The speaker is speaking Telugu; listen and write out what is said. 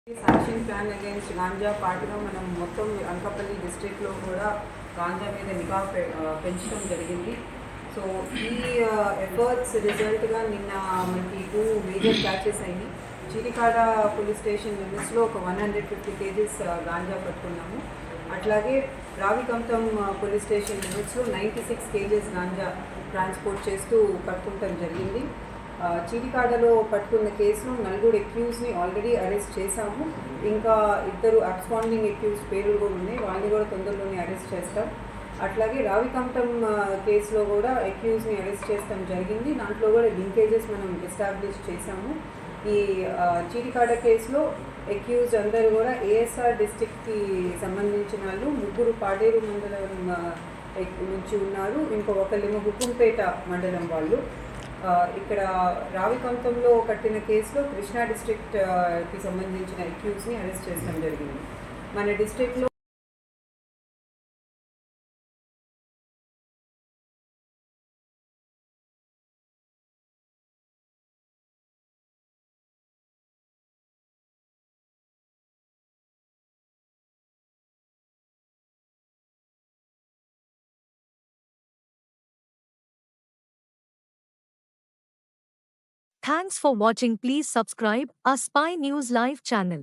యాక్షన్ ప్లాన్ అగైన్స్ గాంజా పాటుగా మనం మొత్తం అనకాపల్లి డిస్ట్రిక్ట్లో కూడా గాంజా మీద నిఘా పెంచడం జరిగింది. సో ఈ ఎఫర్ట్స్ రిజల్ట్గా నిన్న మనకి 2 మేజర్ క్యాచెస్ అయ్యి చీరికాడ పోలీస్ స్టేషన్ లిమిట్స్లో ఒక 150 కేజీస్ గాంజా పట్టుకున్నాము. అట్లాగే రావికంతం పోలీస్ స్టేషన్ లిమిట్స్లో 96 కేజీస్ గాంజా ట్రాన్స్పోర్ట్ చేస్తూ పట్టుకుంటాం జరిగింది. చీటికాడలో పట్టుకున్న కేసులో 4 అక్యూజ్ని ఆల్రెడీ అరెస్ట్ చేశాము. ఇంకా 2 అబ్స్కాండింగ్ అక్యూజ్ పేర్లు కూడా ఉన్నాయి, వాళ్ళని కూడా తొందరలోనే అరెస్ట్ చేస్తాం. అట్లాగే రావికంఠం కేసులో కూడా అక్యూజ్ని అరెస్ట్ చేస్తాం జరిగింది. దాంట్లో కూడా లింకేజెస్ మనం ఎస్టాబ్లిష్ చేశాము. ఈ చీటికాడ కేసులో అక్యూజ్ అందరూ కూడా ఏఎస్ఆర్ డిస్టిక్కి సంబంధించిన వాళ్ళు, 3 పాడేరు మండలం నుంచి ఉన్నారు, ఒకళ్ళేమో హుకుంపేట మండలం వాళ్ళు. ఇక్కడ రావికంఠంలో కట్టిన కేసులో కృష్ణా డిస్ట్రిక్ట్కి సంబంధించిన అక్యూజ్ని అరెస్ట్ చేయడం జరిగింది. మన డిస్ట్రిక్ట్లో Thanks for watching. Please subscribe our Spy News Live channel.